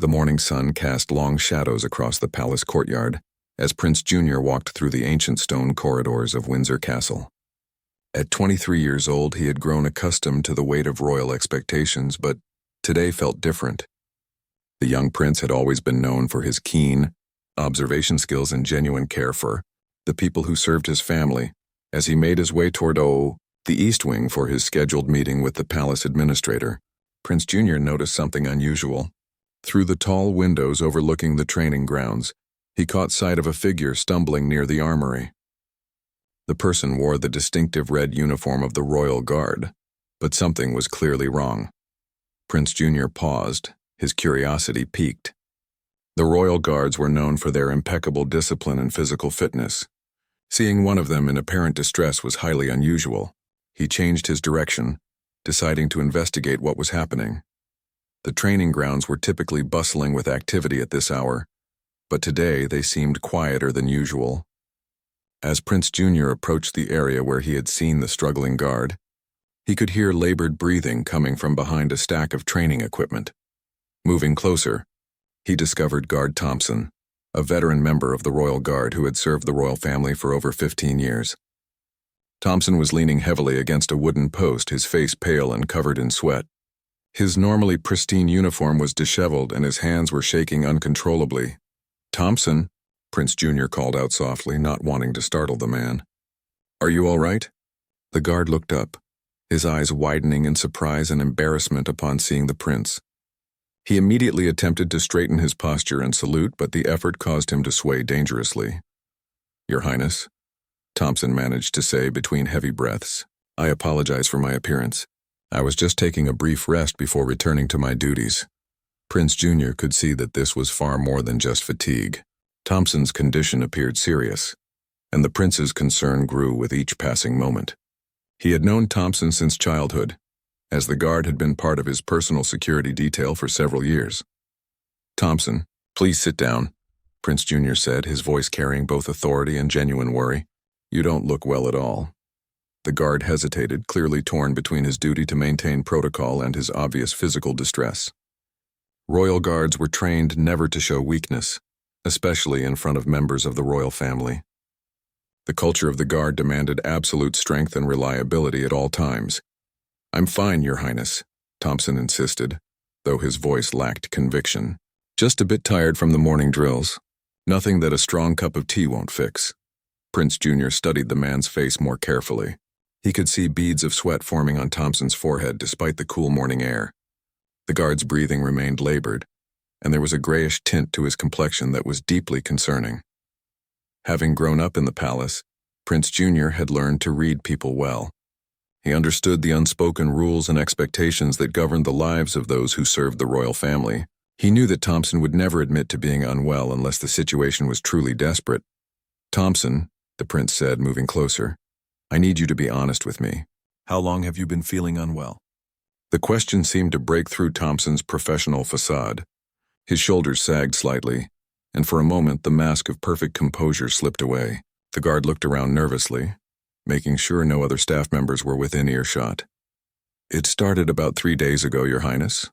The morning sun cast long shadows across the palace courtyard as Prince Junior walked through the ancient stone corridors of Windsor Castle. At 23 years old, he had grown accustomed to the weight of royal expectations, but today felt different. The young prince had always been known for his keen observation skills and genuine care for the people who served his family. As he made his way toward the East Wing for his scheduled meeting with the palace administrator, Prince Junior noticed something unusual. Through the tall windows overlooking the training grounds, he caught sight of a figure stumbling near the armory. The person wore the distinctive red uniform of the Royal Guard, but something was clearly wrong. Prince Junior paused, his curiosity piqued. The Royal Guards were known for their impeccable discipline and physical fitness. Seeing one of them in apparent distress was highly unusual. He changed his direction, deciding to investigate what was happening. The training grounds were typically bustling with activity at this hour, but today they seemed quieter than usual. As Prince Junior approached the area where he had seen the struggling guard, he could hear labored breathing coming from behind a stack of training equipment. Moving closer, he discovered Guard Thompson, a veteran member of the Royal Guard who had served the royal family for over 15 years. Thompson was leaning heavily against a wooden post, his face pale and covered in sweat. His normally pristine uniform was disheveled and his hands were shaking uncontrollably. "Thompson," Prince Junior called out softly, not wanting to startle the man. "Are you all right?" The guard looked up, his eyes widening in surprise and embarrassment upon seeing the prince. He immediately attempted to straighten his posture and salute, but the effort caused him to sway dangerously. "Your Highness," Thompson managed to say between heavy breaths, "I apologize for my appearance. I was just taking a brief rest before returning to my duties." Prince Junior could see that this was far more than just fatigue. Thompson's condition appeared serious, and the prince's concern grew with each passing moment. He had known Thompson since childhood, as the guard had been part of his personal security detail for several years. "Thompson, please sit down," Prince Junior said, his voice carrying both authority and genuine worry. "You don't look well at all." The guard hesitated, clearly torn between his duty to maintain protocol and his obvious physical distress. Royal Guards were trained never to show weakness, especially in front of members of the royal family. The culture of the Guard demanded absolute strength and reliability at all times. "I'm fine, Your Highness," Thompson insisted, though his voice lacked conviction. "Just a bit tired from the morning drills. Nothing that a strong cup of tea won't fix." Prince Junior studied the man's face more carefully. He could see beads of sweat forming on Thompson's forehead despite the cool morning air. The guard's breathing remained labored, and there was a grayish tint to his complexion that was deeply concerning. Having grown up in the palace, Prince Junior had learned to read people well. He understood the unspoken rules and expectations that governed the lives of those who served the royal family. He knew that Thompson would never admit to being unwell unless the situation was truly desperate. "Thompson," the prince said, moving closer, "I need you to be honest with me. How long have you been feeling unwell?" The question seemed to break through Thompson's professional facade. His shoulders sagged slightly, and for a moment the mask of perfect composure slipped away. The guard looked around nervously, making sure no other staff members were within earshot. "It started about 3 days ago, Your Highness,"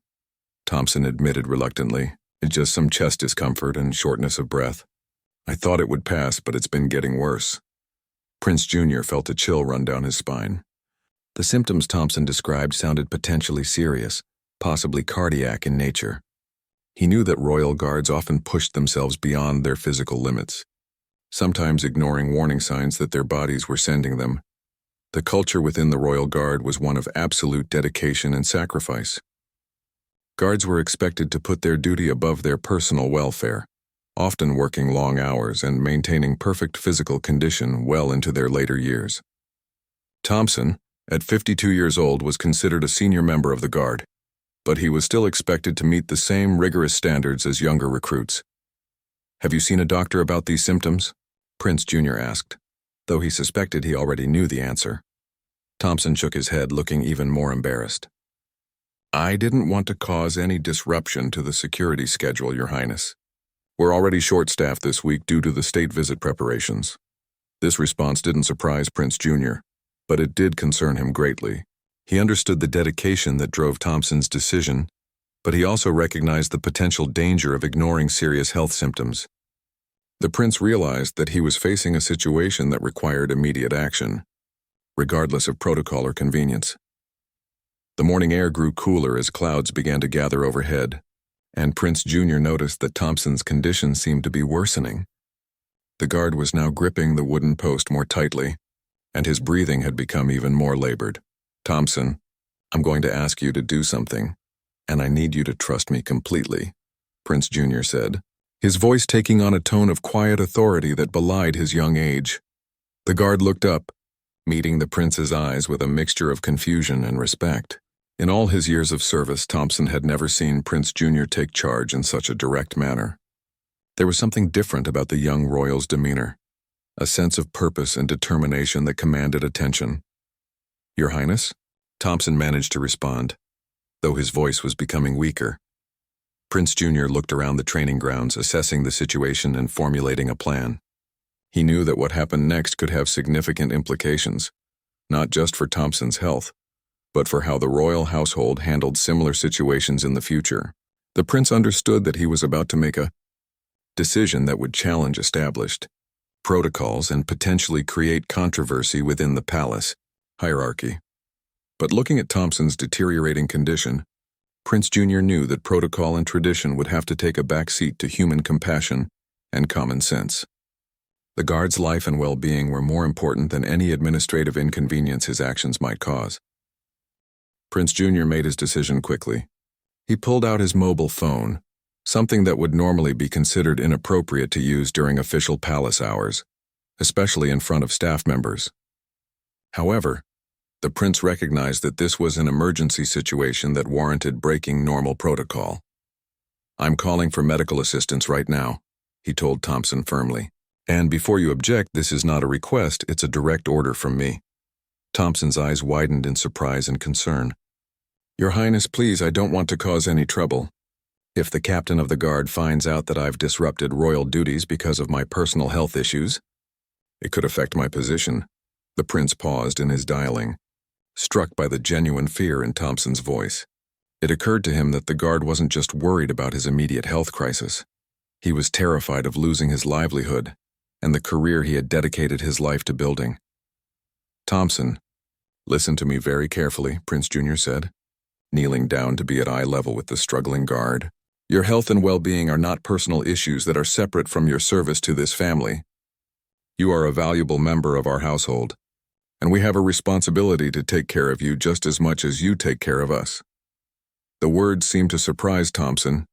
Thompson admitted reluctantly. "It's just some chest discomfort and shortness of breath. I thought it would pass, but it's been getting worse." Prince Junior felt a chill run down his spine. The symptoms Thompson described sounded potentially serious, possibly cardiac in nature. He knew that Royal Guards often pushed themselves beyond their physical limits, sometimes ignoring warning signs that their bodies were sending them. The culture within the Royal Guard was one of absolute dedication and sacrifice. Guards were expected to put their duty above their personal welfare, often working long hours and maintaining perfect physical condition well into their later years. Thompson, at 52 years old, was considered a senior member of the Guard, but he was still expected to meet the same rigorous standards as younger recruits. "Have you seen a doctor about these symptoms?" Prince Junior asked, though he suspected he already knew the answer. Thompson shook his head, looking even more embarrassed. "I didn't want to cause any disruption to the security schedule, Your Highness. We're already short-staffed this week due to the state visit preparations." This response didn't surprise Prince Junior, but it did concern him greatly. He understood the dedication that drove Thompson's decision but he also recognized the potential danger of ignoring serious health symptoms. The prince realized that he was facing a situation that required immediate action, regardless of protocol or convenience. The morning air grew cooler as clouds began to gather overhead, and Prince Jr. noticed that Thompson's condition seemed to be worsening. The guard was now gripping the wooden post more tightly, and his breathing had become even more labored. "Thompson, I'm going to ask you to do something, and I need you to trust me completely," Prince Jr. said, his voice taking on a tone of quiet authority that belied his young age. The guard looked up, meeting the prince's eyes with a mixture of confusion and respect. In all his years of service, Thompson had never seen Prince Jr. take charge in such a direct manner. There was something different about the young royal's demeanor, a sense of purpose and determination that commanded attention. "Your Highness?" Thompson managed to respond, though his voice was becoming weaker. Prince Jr. looked around the training grounds, assessing the situation and formulating a plan. He knew that what happened next could have significant implications, not just for Thompson's health, but for how the royal household handled similar situations in the future. The prince understood that he was about to make a decision that would challenge established protocols and potentially create controversy within the palace hierarchy. But looking at Thompson's deteriorating condition, Prince Jr. knew that protocol and tradition would have to take a backseat to human compassion and common sense. The guard's life and well-being were more important than any administrative inconvenience his actions might cause. Prince Jr. made his decision quickly. He pulled out his mobile phone, something that would normally be considered inappropriate to use during official palace hours, especially in front of staff members. However, the prince recognized that this was an emergency situation that warranted breaking normal protocol. "I'm calling for medical assistance right now," he told Thompson firmly. "And before you object, this is not a request, it's a direct order from me." Thompson's eyes widened in surprise and concern. "Your Highness, please, I don't want to cause any trouble. If the captain of the guard finds out that I've disrupted royal duties because of my personal health issues, it could affect my position." The prince paused in his dialing, struck by the genuine fear in Thompson's voice. It occurred to him that the guard wasn't just worried about his immediate health crisis. He was terrified of losing his livelihood and the career he had dedicated his life to building. "Thompson, listen to me very carefully," Prince Jr. said, kneeling down to be at eye level with the struggling guard. "Your health and well-being are not personal issues that are separate from your service to this family. You are a valuable member of our household, and we have a responsibility to take care of you just as much as you take care of us." The words seemed to surprise Thompson,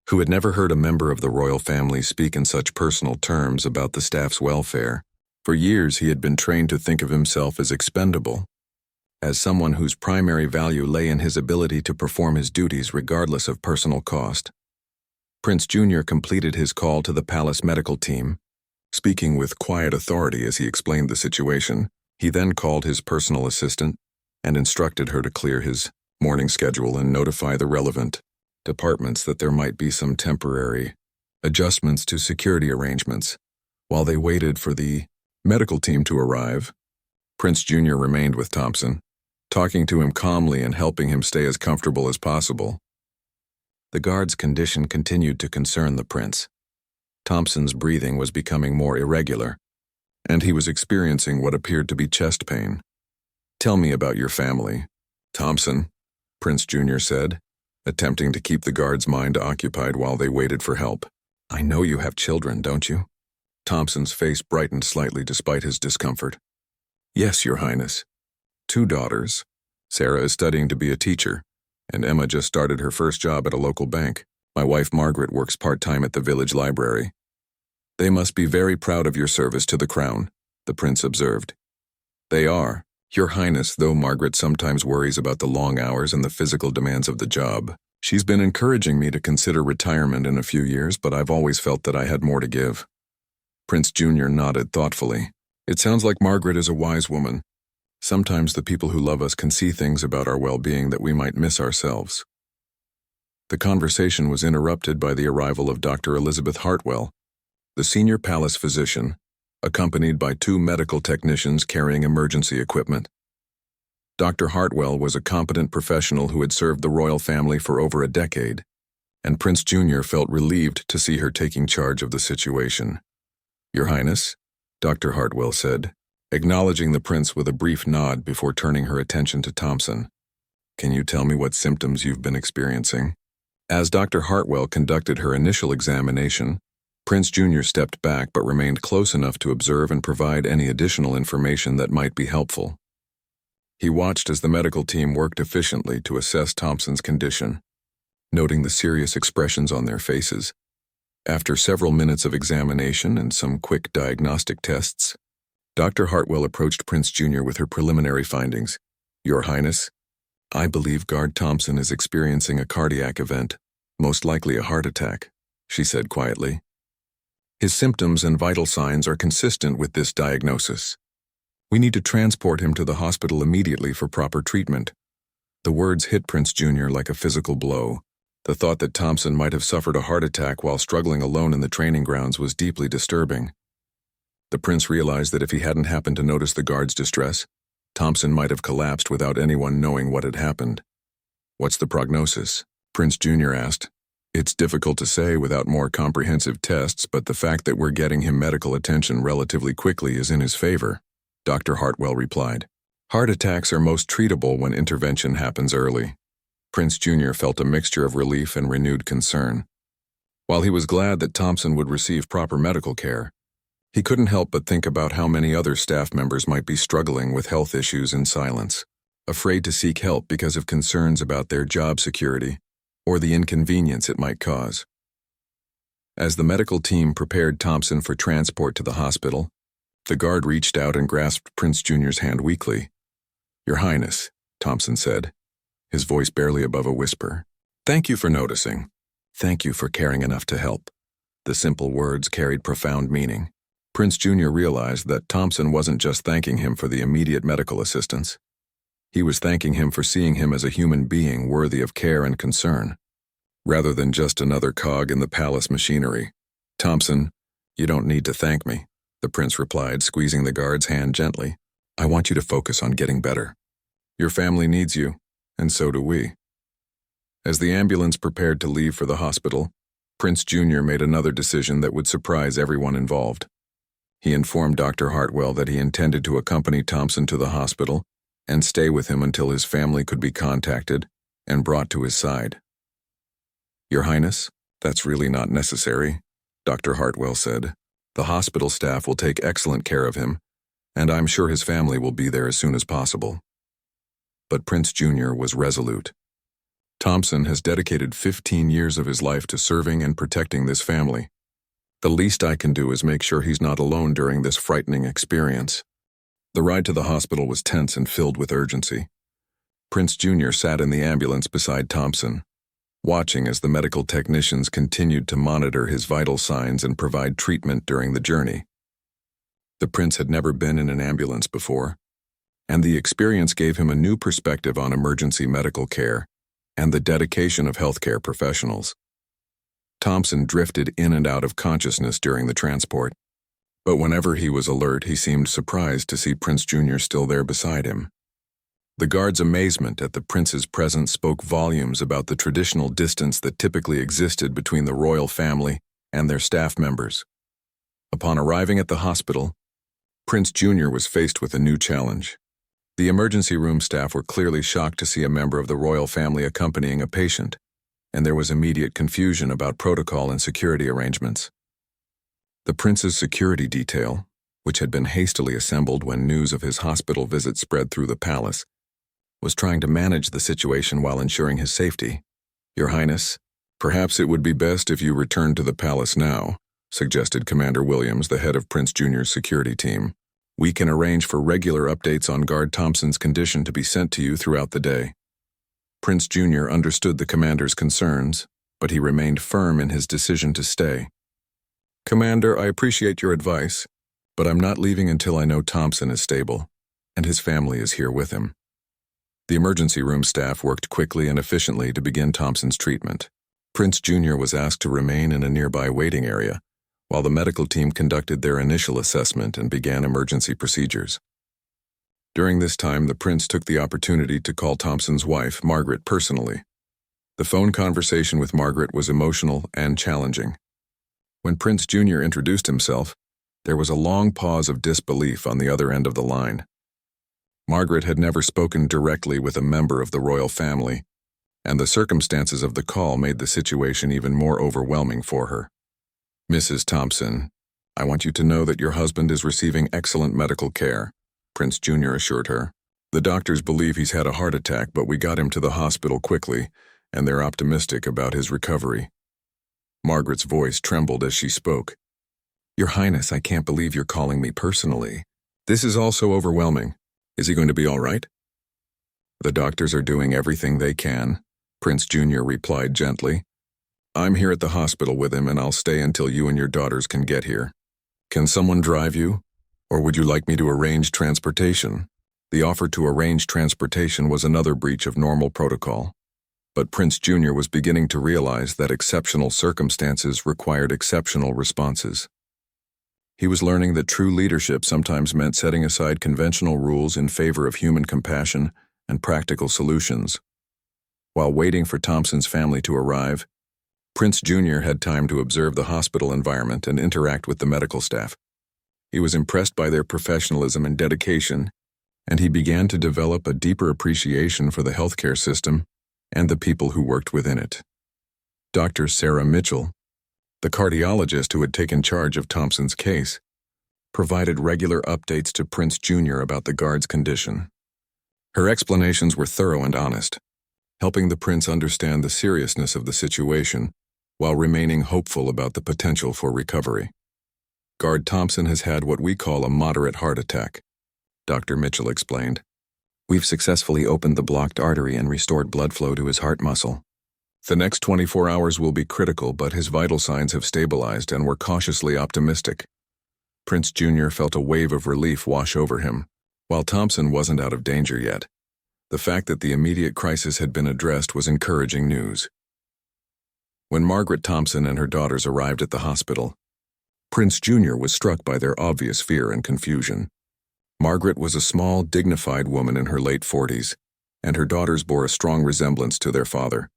who had never heard a member of the royal family speak in such personal terms about the staff's welfare. For years he had been trained to think of himself as expendable, as someone whose primary value lay in his ability to perform his duties regardless of personal cost. Prince Jr. completed his call to the palace medical team, speaking with quiet authority as he explained the situation. He then called his personal assistant and instructed her to clear his morning schedule and notify the relevant departments that there might be some temporary adjustments to security arrangements. While they waited for the medical team to arrive, Prince Jr. remained with Thompson, talking to him calmly and helping him stay as comfortable as possible. The guard's condition continued to concern the prince. Thompson's breathing was becoming more irregular, and he was experiencing what appeared to be chest pain. "Tell me about your family, Thompson," Prince Jr. said, attempting to keep the guard's mind occupied while they waited for help. "I know you have children, don't you?" Thompson's face brightened slightly despite his discomfort. "Yes, Your Highness. 2 daughters. Sarah is studying to be a teacher, and Emma just started her first job at a local bank. My wife Margaret works part-time at the village library." "They must be very proud of your service to the crown," the prince observed. "They are, Your Highness, though Margaret sometimes worries about the long hours and the physical demands of the job. She's been encouraging me to consider retirement in a few years, but I've always felt that I had more to give." Prince Jr. nodded thoughtfully. "It sounds like Margaret is a wise woman. Sometimes the people who love us can see things about our well-being that we might miss ourselves." The conversation was interrupted by the arrival of Dr. Elizabeth Hartwell, the senior palace physician, accompanied by 2 medical technicians carrying emergency equipment. Dr. Hartwell was a competent professional who had served the royal family for over a decade, and Prince Junior felt relieved to see her taking charge of the situation. "Your Highness," Dr. Hartwell said, acknowledging the prince with a brief nod before turning her attention to Thompson. "Can you tell me what symptoms you've been experiencing?" As Dr. Hartwell conducted her initial examination, Prince Junior stepped back but remained close enough to observe and provide any additional information that might be helpful. He watched as the medical team worked efficiently to assess Thompson's condition, noting the serious expressions on their faces. After several minutes of examination and some quick diagnostic tests, Dr. Hartwell approached Prince Junior with her preliminary findings. "Your Highness, I believe Guard Thompson is experiencing a cardiac event, most likely a heart attack," she said quietly. "His symptoms and vital signs are consistent with this diagnosis. We need to transport him to the hospital immediately for proper treatment." The words hit Prince Junior like a physical blow. The thought that Thompson might have suffered a heart attack while struggling alone in the training grounds was deeply disturbing. The prince realized that if he hadn't happened to notice the guard's distress, Thompson might have collapsed without anyone knowing what had happened. "What's the prognosis?" Prince Junior asked. "It's difficult to say without more comprehensive tests, but the fact that we're getting him medical attention relatively quickly is in his favor," Dr. Hartwell replied. "Heart attacks are most treatable when intervention happens early." Prince Junior felt a mixture of relief and renewed concern. While he was glad that Thompson would receive proper medical care, he couldn't help but think about how many other staff members might be struggling with health issues in silence, afraid to seek help because of concerns about their job security or the inconvenience it might cause. As the medical team prepared Thompson for transport to the hospital, the guard reached out and grasped Prince Junior's hand weakly. "Your Highness," Thompson said, his voice barely above a whisper. "Thank you for noticing. Thank you for caring enough to help." The simple words carried profound meaning. Prince Junior realized that Thompson wasn't just thanking him for the immediate medical assistance. He was thanking him for seeing him as a human being worthy of care and concern, rather than just another cog in the palace machinery. "Thompson, you don't need to thank me," the prince replied, squeezing the guard's hand gently. "I want you to focus on getting better. Your family needs you, and so do we." As the ambulance prepared to leave for the hospital, Prince Junior made another decision that would surprise everyone involved. He informed Dr. Hartwell that he intended to accompany Thompson to the hospital and stay with him until his family could be contacted and brought to his side. "Your Highness, that's really not necessary," Dr. Hartwell said. "The hospital staff will take excellent care of him, and I'm sure his family will be there as soon as possible." But Prince Junior was resolute. "Thompson has dedicated 15 years of his life to serving and protecting this family. The least I can do is make sure he's not alone during this frightening experience." The ride to the hospital was tense and filled with urgency. Prince Junior sat in the ambulance beside Thompson, watching as the medical technicians continued to monitor his vital signs and provide treatment during the journey. The prince had never been in an ambulance before, and the experience gave him a new perspective on emergency medical care and the dedication of healthcare professionals. Thompson drifted in and out of consciousness during the transport, but whenever he was alert, he seemed surprised to see Prince Junior still there beside him. The guard's amazement at the prince's presence spoke volumes about the traditional distance that typically existed between the royal family and their staff members. Upon arriving at the hospital, Prince Junior was faced with a new challenge. The emergency room staff were clearly shocked to see a member of the royal family accompanying a patient, and there was immediate confusion about protocol and security arrangements. The prince's security detail, which had been hastily assembled when news of his hospital visit spread through the palace, was trying to manage the situation while ensuring his safety. "Your Highness, perhaps it would be best if you returned to the palace now," suggested Commander Williams, the head of Prince Junior's security team. "We can arrange for regular updates on Guard Thompson's condition to be sent to you throughout the day." Prince Junior understood the commander's concerns, but he remained firm in his decision to stay. "Commander, I appreciate your advice, but I'm not leaving until I know Thompson is stable, and his family is here with him." The emergency room staff worked quickly and efficiently to begin Thompson's treatment. Prince Junior was asked to remain in a nearby waiting area, while the medical team conducted their initial assessment and began emergency procedures. During this time, the prince took the opportunity to call Thompson's wife, Margaret, personally. The phone conversation with Margaret was emotional and challenging. When Prince Jr. introduced himself, there was a long pause of disbelief on the other end of the line. Margaret had never spoken directly with a member of the royal family, and the circumstances of the call made the situation even more overwhelming for her. "Mrs. Thompson, I want you to know that your husband is receiving excellent medical care," Prince Jr. assured her. "The doctors believe he's had a heart attack, but we got him to the hospital quickly, and they're optimistic about his recovery." Margaret's voice trembled as she spoke. "Your Highness, I can't believe you're calling me personally. This is all so overwhelming. Is he going to be all right?" "The doctors are doing everything they can," Prince Jr. replied gently. "I'm here at the hospital with him, and I'll stay until you and your daughters can get here. Can someone drive you? Or would you like me to arrange transportation?" The offer to arrange transportation was another breach of normal protocol. But Prince Jr. was beginning to realize that exceptional circumstances required exceptional responses. He was learning that true leadership sometimes meant setting aside conventional rules in favor of human compassion and practical solutions. While waiting for Thompson's family to arrive, Prince Jr. had time to observe the hospital environment and interact with the medical staff. He was impressed by their professionalism and dedication, and he began to develop a deeper appreciation for the healthcare system and the people who worked within it. Dr. Sarah Mitchell, the cardiologist who had taken charge of Thompson's case, provided regular updates to Prince Jr. about the guard's condition. Her explanations were thorough and honest, helping the prince understand the seriousness of the situation while remaining hopeful about the potential for recovery. "Guard Thompson has had what we call a moderate heart attack," Dr. Mitchell explained. "We've successfully opened the blocked artery and restored blood flow to his heart muscle. The next 24 hours will be critical, but his vital signs have stabilized and we're cautiously optimistic." Prince Jr. felt a wave of relief wash over him. While Thompson wasn't out of danger yet, the fact that the immediate crisis had been addressed was encouraging news. When Margaret Thompson and her daughters arrived at the hospital, Prince Jr. was struck by their obvious fear and confusion. Margaret was a small, dignified woman in her late 40s, and her daughters bore a strong resemblance to their father.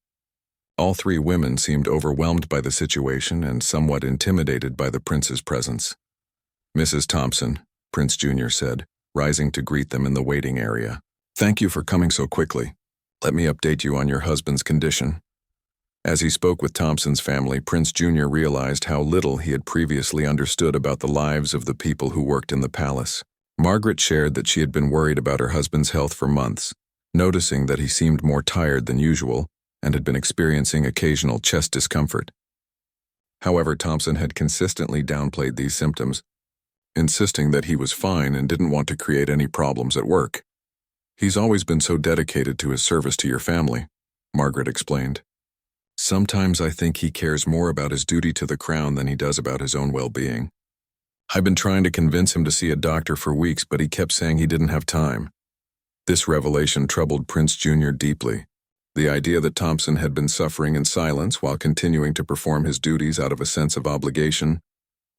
All three women seemed overwhelmed by the situation and somewhat intimidated by the prince's presence. "Mrs. Thompson," Prince Jr. said, rising to greet them in the waiting area. "Thank you for coming so quickly. Let me update you on your husband's condition." As he spoke with Thompson's family, Prince Jr. realized how little he had previously understood about the lives of the people who worked in the palace. Margaret shared that she had been worried about her husband's health for months, noticing that he seemed more tired than usual and had been experiencing occasional chest discomfort. However, Thompson had consistently downplayed these symptoms, insisting that he was fine and didn't want to create any problems at work. "He's always been so dedicated to his service to your family," Margaret explained. "Sometimes I think he cares more about his duty to the crown than he does about his own well-being. I've been trying to convince him to see a doctor for weeks, but he kept saying he didn't have time." This revelation troubled Prince Jr. deeply. The idea that Thompson had been suffering in silence while continuing to perform his duties out of a sense of obligation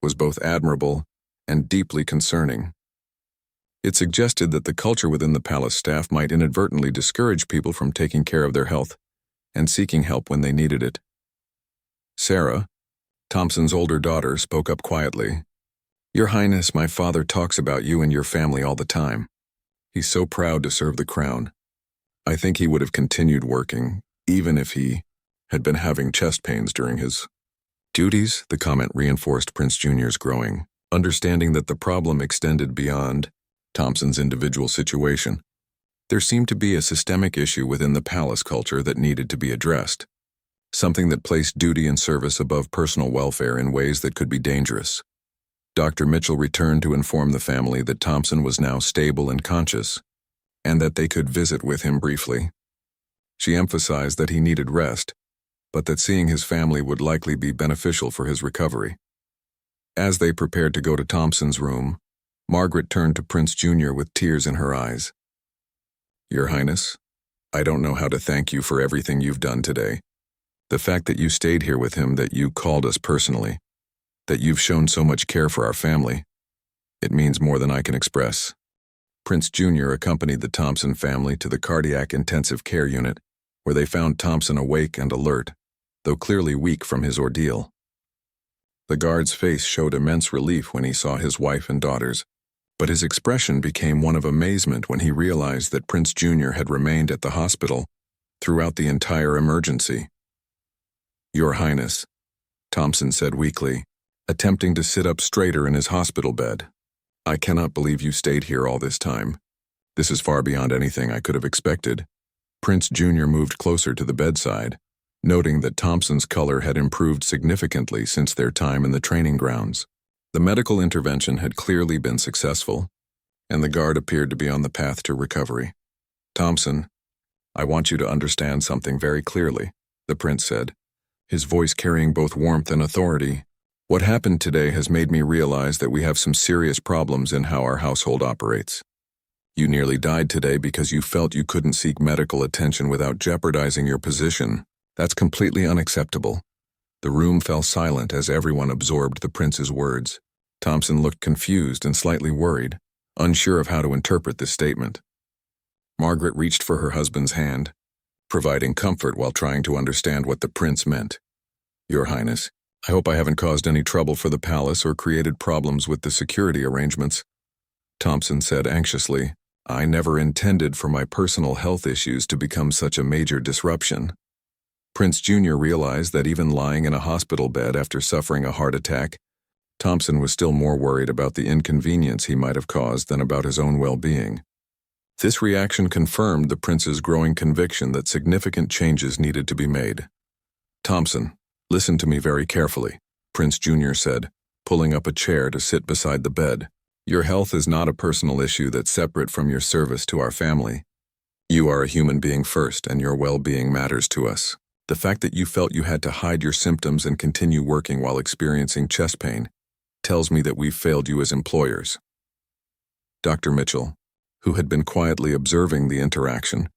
was both admirable and deeply concerning. It suggested that the culture within the palace staff might inadvertently discourage people from taking care of their health and seeking help when they needed it. Sarah, Thompson's older daughter, spoke up quietly. "Your Highness, my father talks about you and your family all the time. He's so proud to serve the crown. I think he would have continued working, even if he had been having chest pains during his duties." The comment reinforced Prince Jr.'s growing understanding that the problem extended beyond Thompson's individual situation. There seemed to be a systemic issue within the palace culture that needed to be addressed, something that placed duty and service above personal welfare in ways that could be dangerous. Dr. Mitchell returned to inform the family that Thompson was now stable and conscious, and that they could visit with him briefly. She emphasized that he needed rest, but that seeing his family would likely be beneficial for his recovery. As they prepared to go to Thompson's room, Margaret turned to Prince Jr. with tears in her eyes. "Your Highness, I don't know how to thank you for everything you've done today. The fact that you stayed here with him, that you called us personally, that you've shown so much care for our family, it means more than I can express." Prince Jr. accompanied the Thompson family to the cardiac intensive care unit, where they found Thompson awake and alert, though clearly weak from his ordeal. The guard's face showed immense relief when he saw his wife and daughters, but his expression became one of amazement when he realized that Prince Jr. had remained at the hospital throughout the entire emergency. "Your Highness," Thompson said weakly, attempting to sit up straighter in his hospital bed. "I cannot believe you stayed here all this time. This is far beyond anything I could have expected." Prince Jr. moved closer to the bedside, noting that Thompson's color had improved significantly since their time in the training grounds. The medical intervention had clearly been successful, and the guard appeared to be on the path to recovery. "Thompson, I want you to understand something very clearly," the prince said, his voice carrying both warmth and authority. "What happened today has made me realize that we have some serious problems in how our household operates. You nearly died today because you felt you couldn't seek medical attention without jeopardizing your position. That's completely unacceptable." The room fell silent as everyone absorbed the prince's words. Thompson looked confused and slightly worried, unsure of how to interpret this statement. Margaret reached for her husband's hand, providing comfort while trying to understand what the prince meant. "Your Highness, I hope I haven't caused any trouble for the palace or created problems with the security arrangements," Thompson said anxiously. "I never intended for my personal health issues to become such a major disruption." Prince Jr. realized that even lying in a hospital bed after suffering a heart attack, Thompson was still more worried about the inconvenience he might have caused than about his own well-being. This reaction confirmed the prince's growing conviction that significant changes needed to be made. "Thompson, listen to me very carefully," Prince Jr. said, pulling up a chair to sit beside the bed. "Your health is not a personal issue that's separate from your service to our family. You are a human being first, and your well-being matters to us. The fact that you felt you had to hide your symptoms and continue working while experiencing chest pain tells me that we've failed you as employers." Dr. Mitchell, who had been quietly observing the interaction,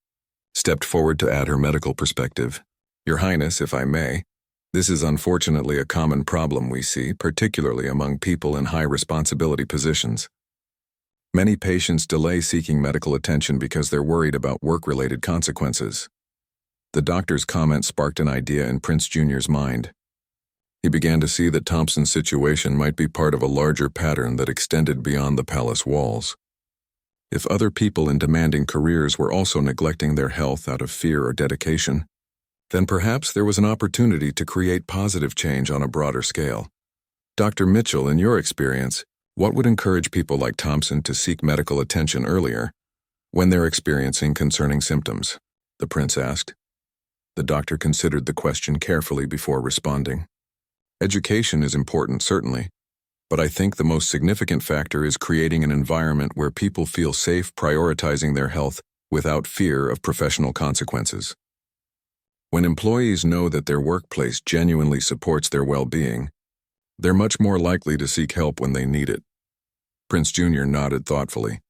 stepped forward to add her medical perspective. "Your Highness, if I may, this is unfortunately a common problem we see, particularly among people in high-responsibility positions. Many patients delay seeking medical attention because they're worried about work-related consequences." The doctor's comment sparked an idea in Prince Jr.'s mind. He began to see that Thompson's situation might be part of a larger pattern that extended beyond the palace walls. If other people in demanding careers were also neglecting their health out of fear or dedication, then perhaps there was an opportunity to create positive change on a broader scale. Dr. Mitchell, in your experience, what would encourage people like Thompson to seek medical attention earlier when they're experiencing concerning symptoms? The prince asked. The doctor considered the question carefully before responding. "Education is important, certainly, but I think the most significant factor is creating an environment where people feel safe prioritizing their health without fear of professional consequences. When employees know that their workplace genuinely supports their well-being, they're much more likely to seek help when they need it." Prince Jr. nodded thoughtfully,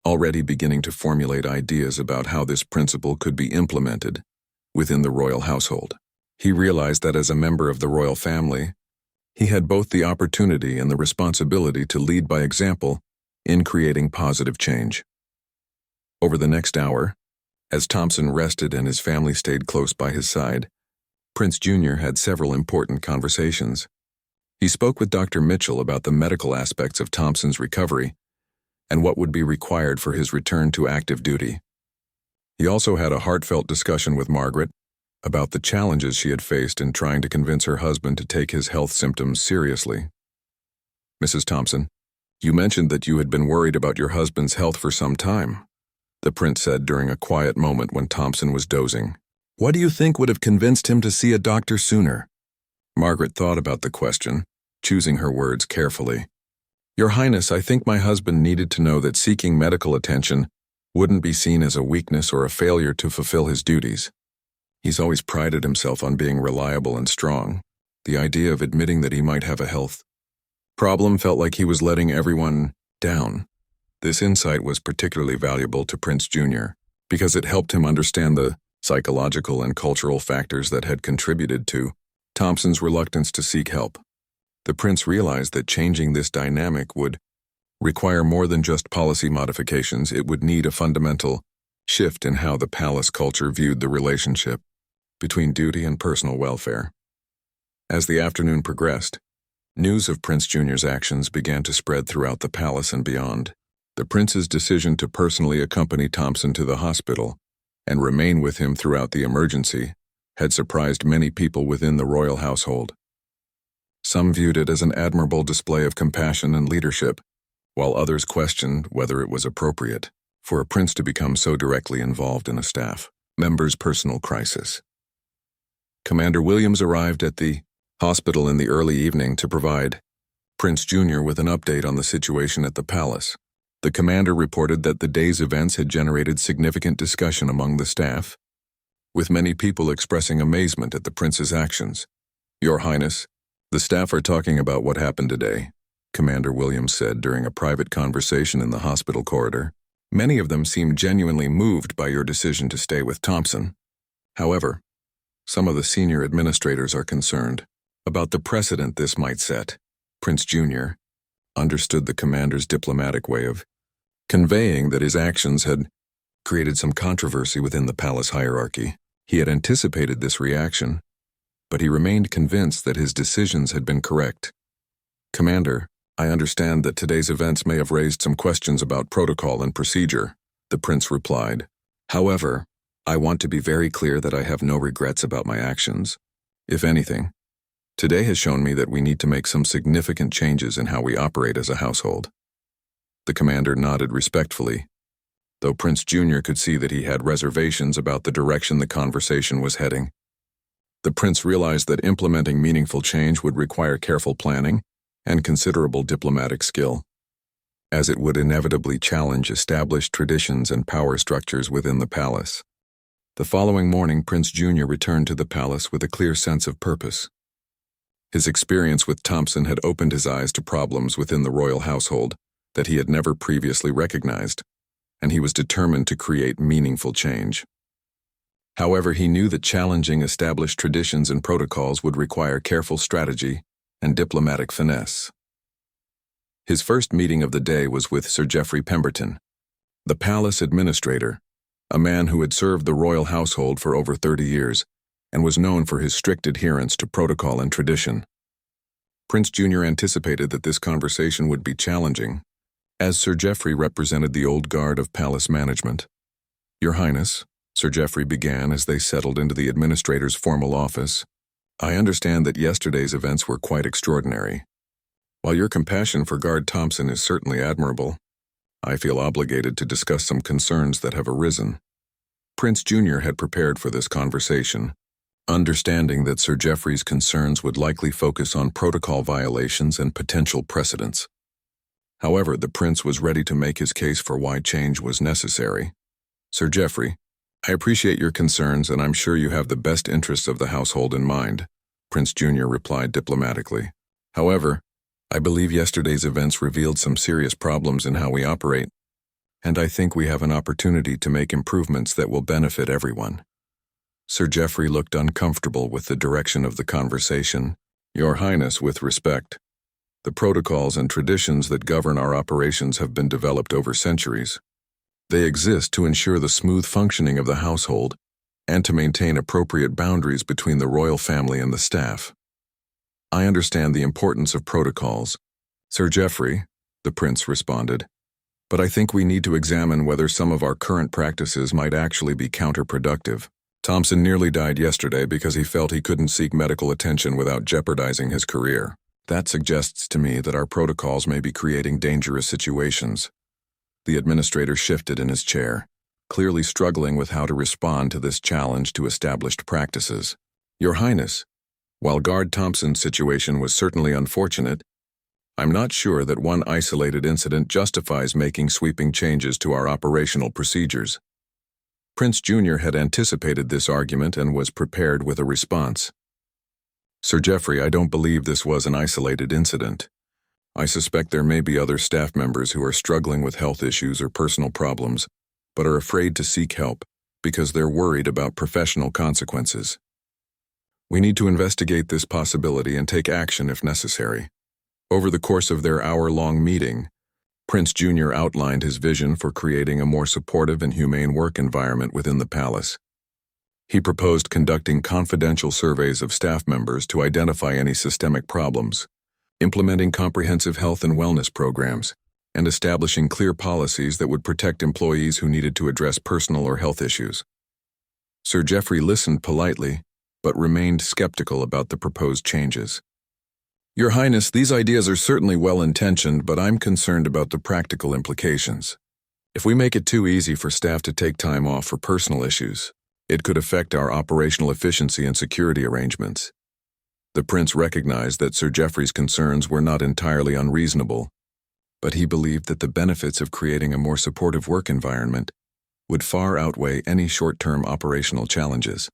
already beginning to formulate ideas about how this principle could be implemented within the royal household. He realized that as a member of the royal family, he had both the opportunity and the responsibility to lead by example in creating positive change. Over the next hour, as Thompson rested and his family stayed close by his side, Prince Jr. had several important conversations. He spoke with Dr. Mitchell about the medical aspects of Thompson's recovery and what would be required for his return to active duty. He also had a heartfelt discussion with Margaret about the challenges she had faced in trying to convince her husband to take his health symptoms seriously. "Mrs. Thompson, you mentioned that you had been worried about your husband's health for some time," the prince said during a quiet moment when Thompson was dozing. "What do you think would have convinced him to see a doctor sooner?" Margaret thought about the question, choosing her words carefully. "Your Highness, I think my husband needed to know that seeking medical attention wouldn't be seen as a weakness or a failure to fulfill his duties. He's always prided himself on being reliable and strong. The idea of admitting that he might have a health problem felt like he was letting everyone down." This insight was particularly valuable to Prince Jr. because it helped him understand the psychological and cultural factors that had contributed to Thompson's reluctance to seek help. The prince realized that changing this dynamic would require more than just policy modifications. It would need a fundamental shift in how the palace culture viewed the relationship between duty and personal welfare. As the afternoon progressed, news of Prince Junior's actions began to spread throughout the palace and beyond. The prince's decision to personally accompany Thompson to the hospital and remain with him throughout the emergency had surprised many people within the royal household. Some viewed it as an admirable display of compassion and leadership, while others questioned whether it was appropriate for a prince to become so directly involved in a staff member's personal crisis. Commander Williams arrived at the hospital in the early evening to provide Prince Junior with an update on the situation at the palace. The commander reported that the day's events had generated significant discussion among the staff, with many people expressing amazement at the prince's actions. "Your Highness, the staff are talking about what happened today," Commander Williams said during a private conversation in the hospital corridor. "Many of them seem genuinely moved by your decision to stay with Thompson. However, some of the senior administrators are concerned about the precedent this might set." Prince Junior understood the commander's diplomatic way of conveying that his actions had created some controversy within the palace hierarchy. He had anticipated this reaction, but he remained convinced that his decisions had been correct. "Commander, I understand that today's events may have raised some questions about protocol and procedure," the prince replied. "However, I want to be very clear that I have no regrets about my actions. If anything, today has shown me that we need to make some significant changes in how we operate as a household." The commander nodded respectfully, though Prince Junior could see that he had reservations about the direction the conversation was heading. The prince realized that implementing meaningful change would require careful planning and considerable diplomatic skill, as it would inevitably challenge established traditions and power structures within the palace. The following morning, Prince Junior returned to the palace with a clear sense of purpose. His experience with Thompson had opened his eyes to problems within the royal household that he had never previously recognized, and he was determined to create meaningful change. However, he knew that challenging established traditions and protocols would require careful strategy and diplomatic finesse. His first meeting of the day was with Sir Geoffrey Pemberton, the palace administrator, a man who had served the royal household for over 30 years and was known for his strict adherence to protocol and tradition. Prince Junior anticipated that this conversation would be challenging, as Sir Geoffrey represented the old guard of palace management. "Your Highness," Sir Geoffrey began as they settled into the administrator's formal office, "I understand that yesterday's events were quite extraordinary. While your compassion for Guard Thompson is certainly admirable, I feel obligated to discuss some concerns that have arisen." Prince Junior had prepared for this conversation, understanding that Sir Geoffrey's concerns would likely focus on protocol violations and potential precedents. However, the prince was ready to make his case for why change was necessary. "Sir Geoffrey, I appreciate your concerns, and I'm sure you have the best interests of the household in mind," Prince Junior replied diplomatically. "However, I believe yesterday's events revealed some serious problems in how we operate, and I think we have an opportunity to make improvements that will benefit everyone." Sir Geoffrey looked uncomfortable with the direction of the conversation. "Your Highness, with respect, the protocols and traditions that govern our operations have been developed over centuries. They exist to ensure the smooth functioning of the household and to maintain appropriate boundaries between the royal family and the staff. I understand the importance of protocols, Sir Geoffrey," the prince responded, "but I think we need to examine whether some of our current practices might actually be counterproductive. Thompson nearly died yesterday because he felt he couldn't seek medical attention without jeopardizing his career. That suggests to me that our protocols may be creating dangerous situations." The administrator shifted in his chair, clearly struggling with how to respond to this challenge to established practices. "Your Highness, while Guard Thompson's situation was certainly unfortunate, I'm not sure that one isolated incident justifies making sweeping changes to our operational procedures." Prince Junior had anticipated this argument and was prepared with a response. "Sir Geoffrey, I don't believe this was an isolated incident. I suspect there may be other staff members who are struggling with health issues or personal problems, but are afraid to seek help because they're worried about professional consequences. We need to investigate this possibility and take action if necessary." Over the course of their hour-long meeting, Prince Jr. outlined his vision for creating a more supportive and humane work environment within the palace. He proposed conducting confidential surveys of staff members to identify any systemic problems, implementing comprehensive health and wellness programs, and establishing clear policies that would protect employees who needed to address personal or health issues. Sir Geoffrey listened politely, but remained skeptical about the proposed changes. "Your Highness, these ideas are certainly well-intentioned, but I'm concerned about the practical implications. If we make it too easy for staff to take time off for personal issues, it could affect our operational efficiency and security arrangements." The prince recognized that Sir Geoffrey's concerns were not entirely unreasonable, but he believed that the benefits of creating a more supportive work environment would far outweigh any short-term operational challenges.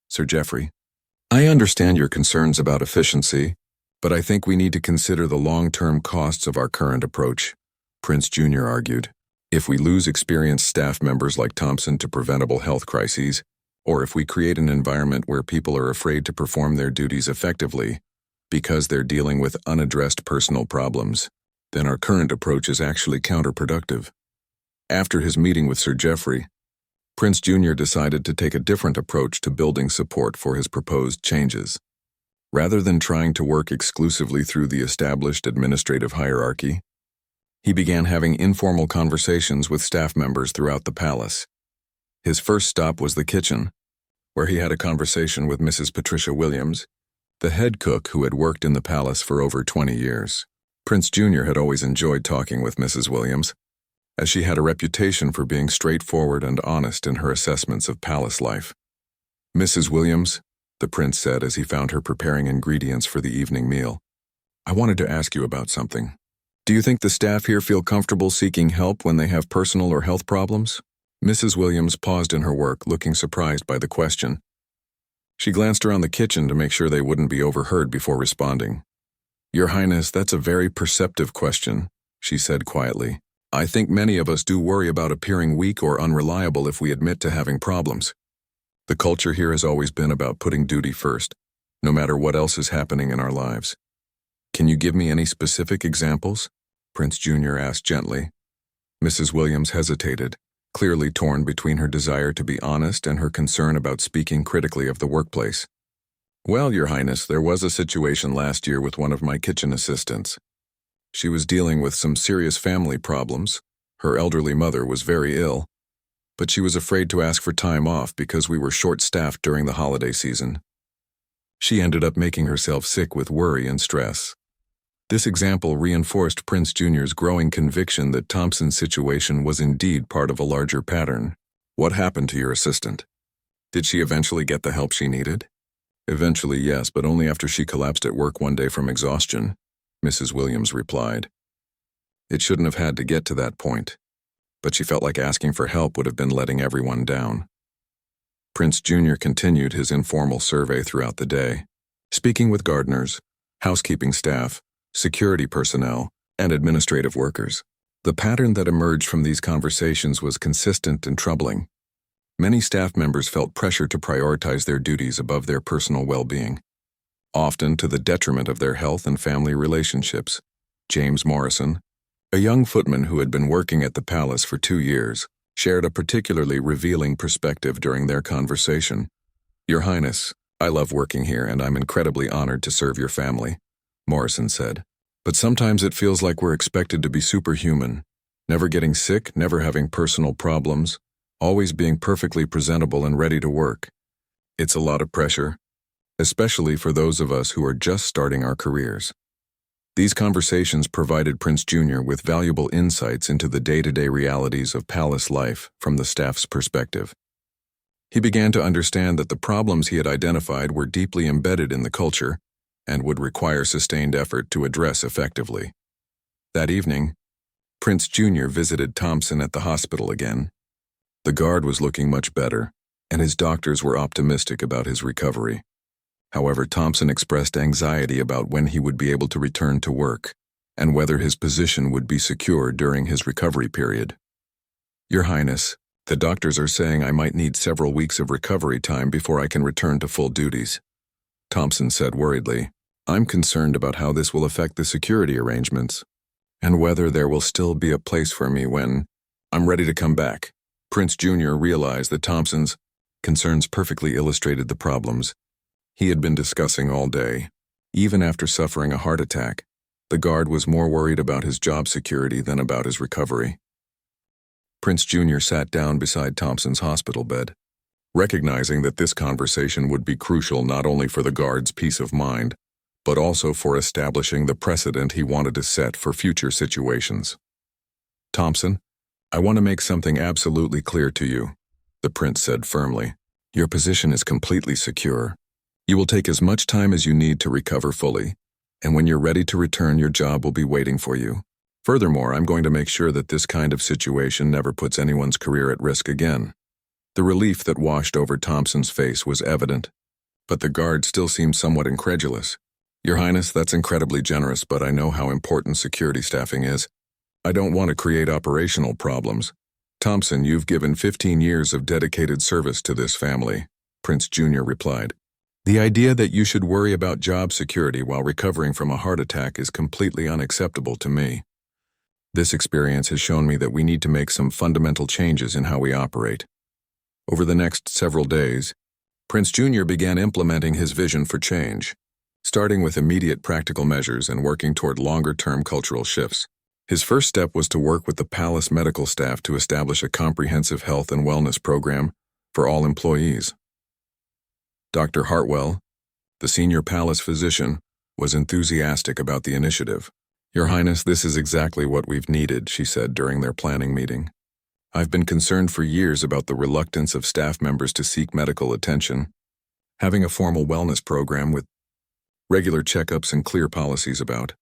"Sir Geoffrey, I understand your concerns about efficiency, but I think we need to consider the long-term costs of our current approach," Prince Jr. argued. "If we lose experienced staff members like Thompson to preventable health crises, or if we create an environment where people are afraid to perform their duties effectively because they're dealing with unaddressed personal problems, then our current approach is actually counterproductive." After his meeting with Sir Geoffrey, Prince Jr. decided to take a different approach to building support for his proposed changes. Rather than trying to work exclusively through the established administrative hierarchy, he began having informal conversations with staff members throughout the palace. His first stop was the kitchen, where he had a conversation with Mrs. Patricia Williams, the head cook who had worked in the palace for over 20 years. Prince Jr. had always enjoyed talking with Mrs. Williams, as she had a reputation for being straightforward and honest in her assessments of palace life. "Mrs. Williams," the prince said as he found her preparing ingredients for the evening meal, "I wanted to ask you about something. Do you think the staff here feel comfortable seeking help when they have personal or health problems?" Mrs. Williams paused in her work, looking surprised by the question. She glanced around the kitchen to make sure they wouldn't be overheard before responding. "Your Highness, that's a very perceptive question," she said quietly. "I think many of us do worry about appearing weak or unreliable if we admit to having problems. The culture here has always been about putting duty first, no matter what else is happening in our lives." "Can you give me any specific examples?" Prince Jr. asked gently. Mrs. Williams hesitated, clearly torn between her desire to be honest and her concern about speaking critically of the workplace. "Well, Your Highness, there was a situation last year with one of my kitchen assistants. She was dealing with some serious family problems. Her elderly mother was very ill, but she was afraid to ask for time off because we were short-staffed during the holiday season. She ended up making herself sick with worry and stress." This example reinforced Prince Jr.'s growing conviction that Thompson's situation was indeed part of a larger pattern. "What happened to your assistant? Did she eventually get the help she needed?" "Eventually, yes, but only after she collapsed at work one day from exhaustion," Mrs. Williams replied. "It shouldn't have had to get to that point, but she felt like asking for help would have been letting everyone down." Prince Jr. continued his informal survey throughout the day, speaking with gardeners, housekeeping staff, security personnel, and administrative workers. The pattern that emerged from these conversations was consistent and troubling. Many staff members felt pressure to prioritize their duties above their personal well-being, often to the detriment of their health and family relationships. James Morrison, a young footman who had been working at the palace for 2 years, shared a particularly revealing perspective during their conversation. "Your Highness, I love working here and I'm incredibly honored to serve your family," Morrison said. "But sometimes it feels like we're expected to be superhuman, never getting sick, never having personal problems, always being perfectly presentable and ready to work. It's a lot of pressure, especially for those of us who are just starting our careers." These conversations provided Prince Jr. with valuable insights into the day-to-day realities of palace life from the staff's perspective. He began to understand that the problems he had identified were deeply embedded in the culture and would require sustained effort to address effectively. That evening, Prince Jr. visited Thompson at the hospital again. The guard was looking much better, and his doctors were optimistic about his recovery. However, Thompson expressed anxiety about when he would be able to return to work, and whether his position would be secure during his recovery period. "Your Highness, the doctors are saying I might need several weeks of recovery time before I can return to full duties," Thompson said worriedly. "I'm concerned about how this will affect the security arrangements." and whether there will still be a place for me when I'm ready to come back. Prince Jr. realized that Thompson's concerns perfectly illustrated the problems he had been discussing all day. Even after suffering a heart attack, the guard was more worried about his job security than about his recovery. Prince Jr. sat down beside Thompson's hospital bed, recognizing that this conversation would be crucial not only for the guard's peace of mind, but also for establishing the precedent he wanted to set for future situations. "Thompson, I want to make something absolutely clear to you," the prince said firmly. "Your position is completely secure. You will take as much time as you need to recover fully, and when you're ready to return, your job will be waiting for you. Furthermore, I'm going to make sure that this kind of situation never puts anyone's career at risk again." The relief that washed over Thompson's face was evident, but the guard still seemed somewhat incredulous. "Your Highness, that's incredibly generous, but I know how important security staffing is. I don't want to create operational problems." "Thompson, you've given 15 years of dedicated service to this family," Prince Jr. replied. "The idea that you should worry about job security while recovering from a heart attack is completely unacceptable to me. This experience has shown me that we need to make some fundamental changes in how we operate." Over the next several days, Prince Jr. began implementing his vision for change, starting with immediate practical measures and working toward longer-term cultural shifts. His first step was to work with the palace medical staff to establish a comprehensive health and wellness program for all employees. Dr. Hartwell, the senior palace physician, was enthusiastic about the initiative. "Your Highness, this is exactly what we've needed," she said during their planning meeting. "I've been concerned for years about the reluctance of staff members to seek medical attention. Having a formal wellness program with regular checkups and clear policies about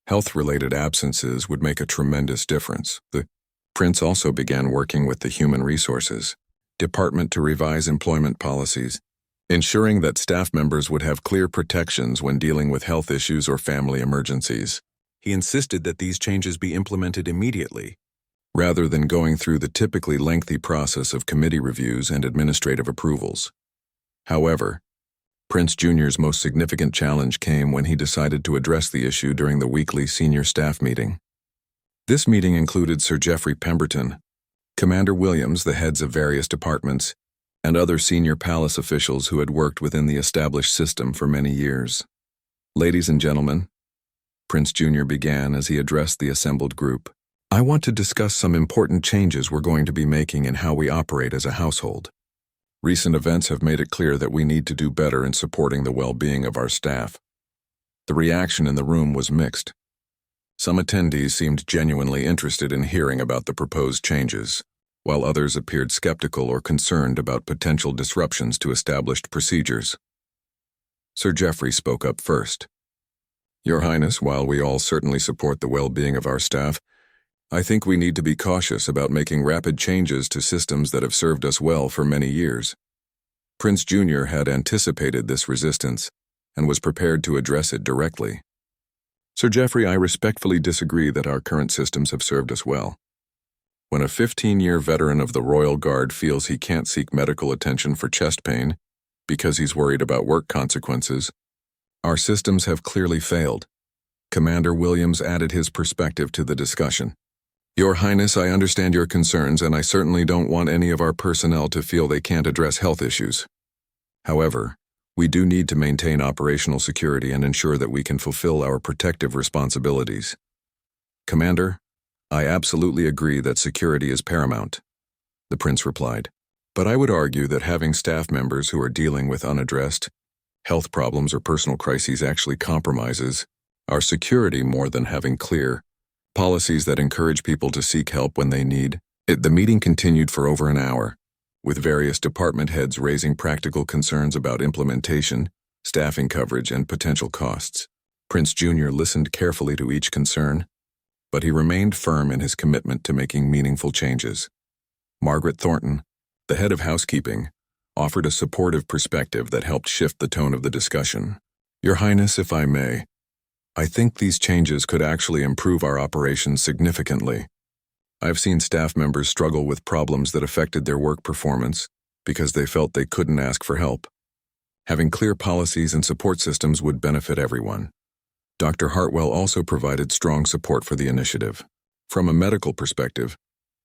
health-related absences would make a tremendous difference." The prince also began working with the Human Resources Department to revise employment policies, ensuring that staff members would have clear protections when dealing with health issues or family emergencies. He insisted that these changes be implemented immediately, rather than going through the typically lengthy process of committee reviews and administrative approvals. However, Prince Jr.'s most significant challenge came when he decided to address the issue during the weekly senior staff meeting. This meeting included Sir Geoffrey Pemberton, Commander Williams, the heads of various departments, and other senior palace officials who had worked within the established system for many years. "Ladies and gentlemen," Prince Jr. began as he addressed the assembled group, "I want to discuss some important changes we're going to be making in how we operate as a household. Recent events have made it clear that we need to do better in supporting the well-being of our staff." The reaction in the room was mixed. Some attendees seemed genuinely interested in hearing about the proposed changes, while others appeared skeptical or concerned about potential disruptions to established procedures. Sir Geoffrey spoke up first. "Your Highness, while we all certainly support the well-being of our staff, I think we need to be cautious about making rapid changes to systems that have served us well for many years." Prince Jr. had anticipated this resistance and was prepared to address it directly. "Sir Geoffrey, I respectfully disagree that our current systems have served us well. When a 15-year veteran of the Royal Guard feels he can't seek medical attention for chest pain because he's worried about work consequences, our systems have clearly failed." Commander Williams added his perspective to the discussion. "Your Highness, I understand your concerns, and I certainly don't want any of our personnel to feel they can't address health issues. However, we do need to maintain operational security and ensure that we can fulfill our protective responsibilities." "Commander, I absolutely agree that security is paramount," the prince replied. "But I would argue that having staff members who are dealing with unaddressed health problems or personal crises actually compromises our security more than having clear policies that encourage people to seek help when they need it." The meeting continued for over an hour, with various department heads raising practical concerns about implementation, staffing coverage, and potential costs. Prince Jr. listened carefully to each concern, but he remained firm in his commitment to making meaningful changes. Margaret Thornton, the head of housekeeping, offered a supportive perspective that helped shift the tone of the discussion. "Your Highness, if I may, I think these changes could actually improve our operations significantly. I've seen staff members struggle with problems that affected their work performance because they felt they couldn't ask for help. Having clear policies and support systems would benefit everyone." Dr. Hartwell also provided strong support for the initiative. From a medical perspective,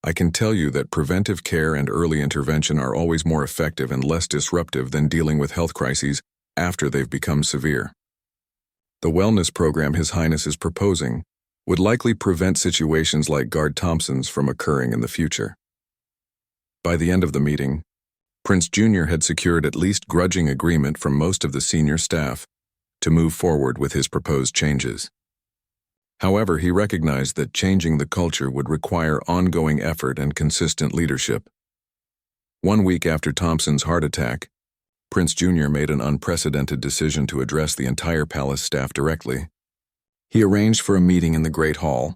I can tell you that preventive care and early intervention are always more effective and less disruptive than dealing with health crises after they've become severe. The wellness program His Highness is proposing would likely prevent situations like Guard Thompson's from occurring in the future. By the end of the meeting, Prince Jr. had secured at least grudging agreement from most of the senior staff to move forward with his proposed changes. However, he recognized that changing the culture would require ongoing effort and consistent leadership. 1 week after Thompson's heart attack, Prince Jr. made an unprecedented decision to address the entire palace staff directly. He arranged for a meeting in the Great Hall,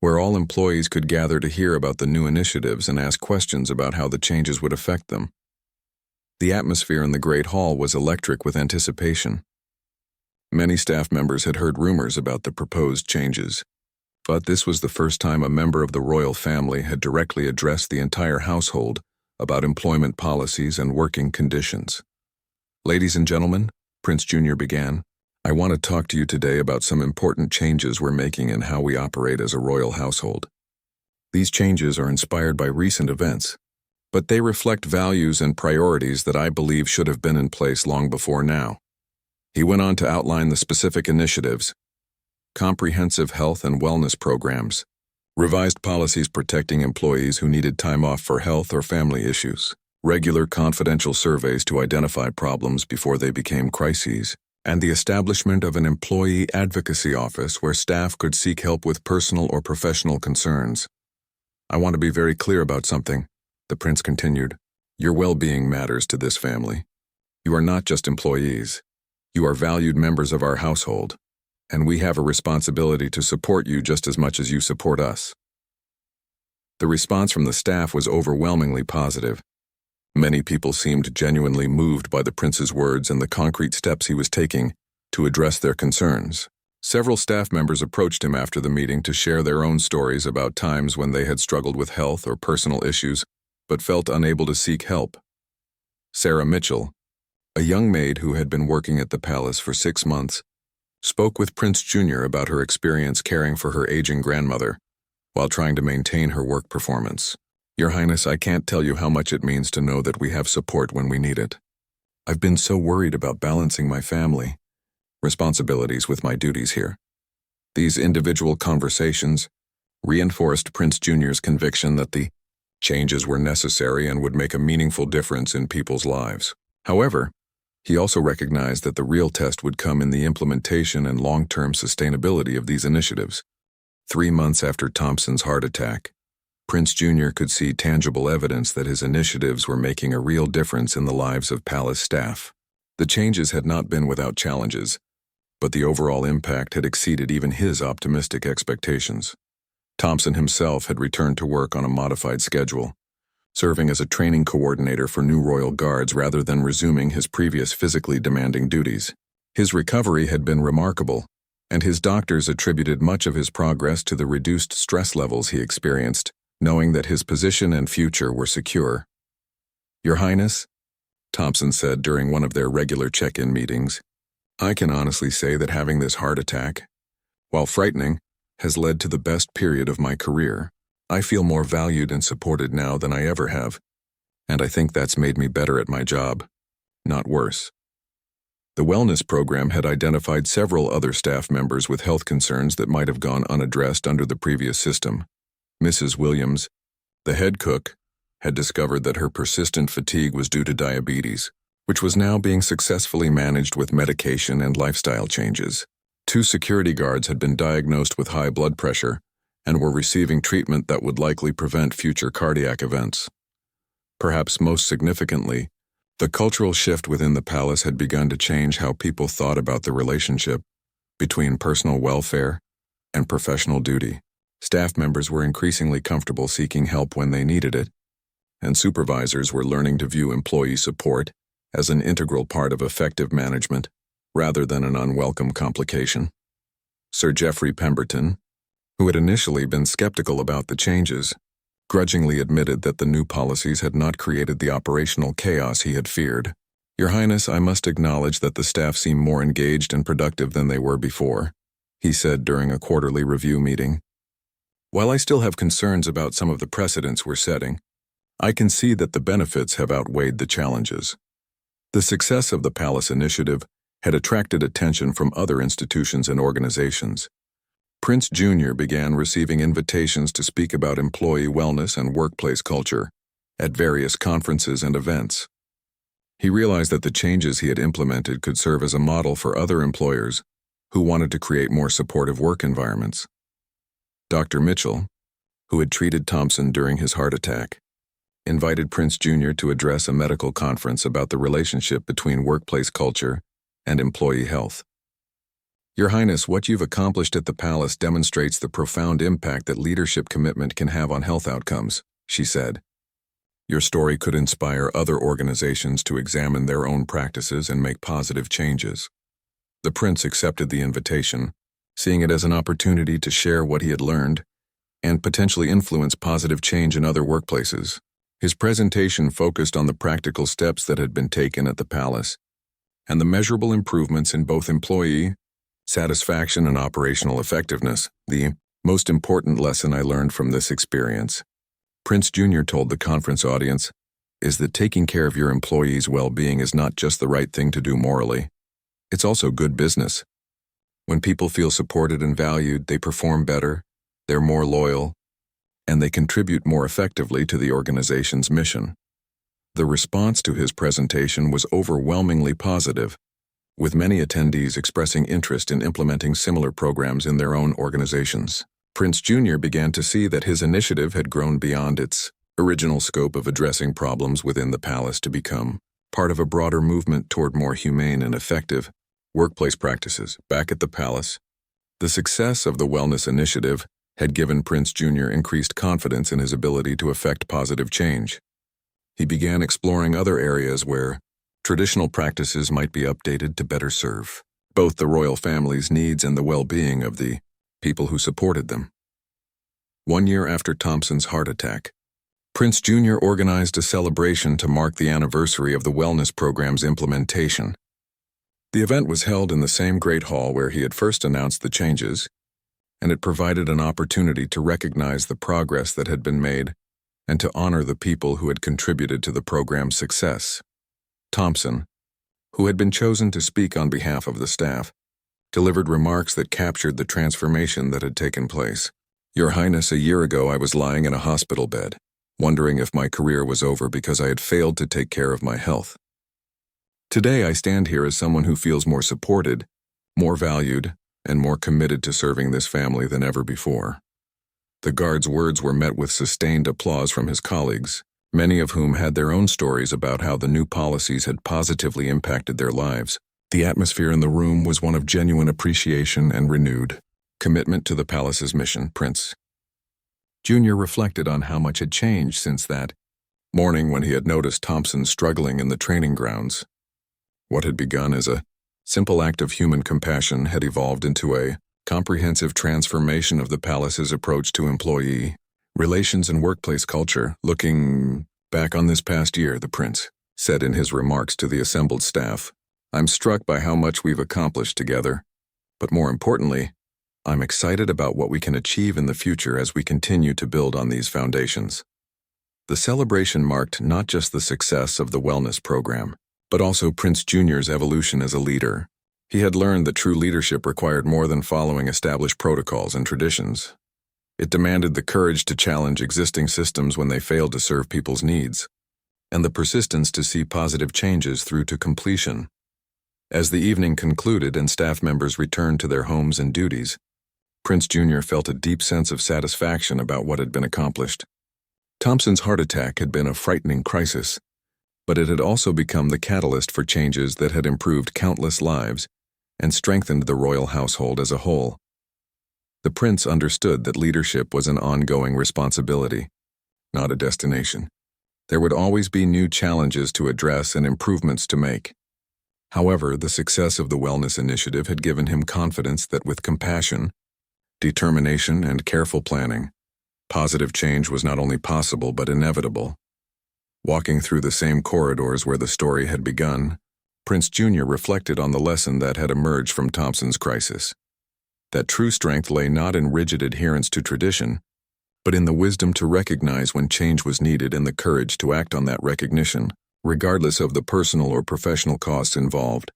where all employees could gather to hear about the new initiatives and ask questions about how the changes would affect them. The atmosphere in the Great Hall was electric with anticipation. Many staff members had heard rumors about the proposed changes, but this was the first time a member of the royal family had directly addressed the entire household about employment policies and working conditions. "Ladies and gentlemen," Prince Jr. began, "I want to talk to you today about some important changes we're making in how we operate as a royal household. These changes are inspired by recent events, but they reflect values and priorities that I believe should have been in place long before now." He went on to outline the specific initiatives: comprehensive health and wellness programs, revised policies protecting employees who needed time off for health or family issues, regular confidential surveys to identify problems before they became crises, and the establishment of an employee advocacy office where staff could seek help with personal or professional concerns. "I want to be very clear about something," the prince continued. "Your well-being matters to this family. You are not just employees. You are valued members of our household, and we have a responsibility to support you just as much as you support us." The response from the staff was overwhelmingly positive. Many people seemed genuinely moved by the prince's words and the concrete steps he was taking to address their concerns. Several staff members approached him after the meeting to share their own stories about times when they had struggled with health or personal issues but felt unable to seek help. Sarah Mitchell, a young maid who had been working at the palace for 6 months, spoke with Prince Jr. about her experience caring for her aging grandmother while trying to maintain her work performance. "Your Highness, I can't tell you how much it means to know that we have support when we need it. I've been so worried about balancing my family responsibilities with my duties here." These individual conversations reinforced Prince Jr.'s conviction that the changes were necessary and would make a meaningful difference in people's lives. However, he also recognized that the real test would come in the implementation and long-term sustainability of these initiatives. 3 months after Thompson's heart attack, Prince Jr. could see tangible evidence that his initiatives were making a real difference in the lives of palace staff. The changes had not been without challenges, but the overall impact had exceeded even his optimistic expectations. Thompson himself had returned to work on a modified schedule, serving as a training coordinator for new royal guards rather than resuming his previous physically demanding duties. His recovery had been remarkable, and his doctors attributed much of his progress to the reduced stress levels he experienced, knowing that his position and future were secure. "Your Highness," Thompson said during one of their regular check-in meetings, "I can honestly say that having this heart attack, while frightening, has led to the best period of my career. I feel more valued and supported now than I ever have, and I think that's made me better at my job, not worse." The wellness program had identified several other staff members with health concerns that might have gone unaddressed under the previous system. Mrs. Williams, the head cook, had discovered that her persistent fatigue was due to diabetes, which was now being successfully managed with medication and lifestyle changes. 2 security guards had been diagnosed with high blood pressure and were receiving treatment that would likely prevent future cardiac events. Perhaps most significantly, the cultural shift within the palace had begun to change how people thought about the relationship between personal welfare and professional duty. Staff members were increasingly comfortable seeking help when they needed it, and supervisors were learning to view employee support as an integral part of effective management rather than an unwelcome complication. Sir Geoffrey Pemberton, who had initially been skeptical about the changes, grudgingly admitted that the new policies had not created the operational chaos he had feared. "Your Highness, I must acknowledge that the staff seem more engaged and productive than they were before. he said during a quarterly review meeting. While I still have concerns about some of the precedents we're setting, I can see that the benefits have outweighed the challenges. The success of the Palace Initiative had attracted attention from other institutions and organizations. Prince Jr. began receiving invitations to speak about employee wellness and workplace culture at various conferences and events. He realized that the changes he had implemented could serve as a model for other employers who wanted to create more supportive work environments. Dr. Mitchell, who had treated Thompson during his heart attack, invited Prince Jr. to address a medical conference about the relationship between workplace culture and employee health. Your Highness, what you've accomplished at the palace demonstrates the profound impact that leadership commitment can have on health outcomes, she said. Your story could inspire other organizations to examine their own practices and make positive changes. The prince accepted the invitation, seeing it as an opportunity to share what he had learned and potentially influence positive change in other workplaces. His presentation focused on the practical steps that had been taken at the palace and the measurable improvements in both employee satisfaction and operational effectiveness. The most important lesson I learned from this experience, Prince Jr. told the conference audience, is that taking care of your employees' well-being is not just the right thing to do morally. It's also good business. When people feel supported and valued, they perform better, they're more loyal, and they contribute more effectively to the organization's mission. The response to his presentation was overwhelmingly positive, with many attendees expressing interest in implementing similar programs in their own organizations. Prince Jr. began to see that his initiative had grown beyond its original scope of addressing problems within the palace to become part of a broader movement toward more humane and effective workplace practices. Back at the palace, the success of the Wellness Initiative had given Prince Jr. increased confidence in his ability to effect positive change. He began exploring other areas where traditional practices might be updated to better serve both the royal family's needs and the well-being of the people who supported them. 1 year after Thompson's heart attack, Prince Jr. organized a celebration to mark the anniversary of the wellness program's implementation. The event was held in the same great hall where he had first announced the changes, and it provided an opportunity to recognize the progress that had been made and to honor the people who had contributed to the program's success. Thompson, who had been chosen to speak on behalf of the staff, delivered remarks that captured the transformation that had taken place. Your Highness, a year ago I was lying in a hospital bed, wondering if my career was over because I had failed to take care of my health. Today I stand here as someone who feels more supported, more valued, and more committed to serving this family than ever before. The guard's words were met with sustained applause from his colleagues, many of whom had their own stories about how the new policies had positively impacted their lives. The atmosphere in the room was one of genuine appreciation and renewed commitment to the palace's mission. Prince Jr. reflected on how much had changed since that morning when he had noticed Thompson struggling in the training grounds. What had begun as a simple act of human compassion had evolved into a comprehensive transformation of the palace's approach to employee relations and workplace culture. Looking back on this past year, the prince said in his remarks to the assembled staff, I'm struck by how much we've accomplished together, but more importantly, I'm excited about what we can achieve in the future as we continue to build on these foundations. The celebration marked not just the success of the wellness program, but also Prince Jr.'s evolution as a leader. He had learned that true leadership required more than following established protocols and traditions. It demanded the courage to challenge existing systems when they failed to serve people's needs, and the persistence to see positive changes through to completion. As the evening concluded and staff members returned to their homes and duties, Prince Jr. felt a deep sense of satisfaction about what had been accomplished. Thompson's heart attack had been a frightening crisis, but it had also become the catalyst for changes that had improved countless lives and strengthened the royal household as a whole. The prince understood that leadership was an ongoing responsibility, not a destination. There would always be new challenges to address and improvements to make. However, the success of the Wellness Initiative had given him confidence that with compassion, determination, and careful planning, positive change was not only possible but inevitable. Walking through the same corridors where the story had begun, Prince Jr. reflected on the lesson that had emerged from Thompson's crisis. that true strength lay not in rigid adherence to tradition, but in the wisdom to recognize when change was needed and the courage to act on that recognition, regardless of the personal or professional costs involved.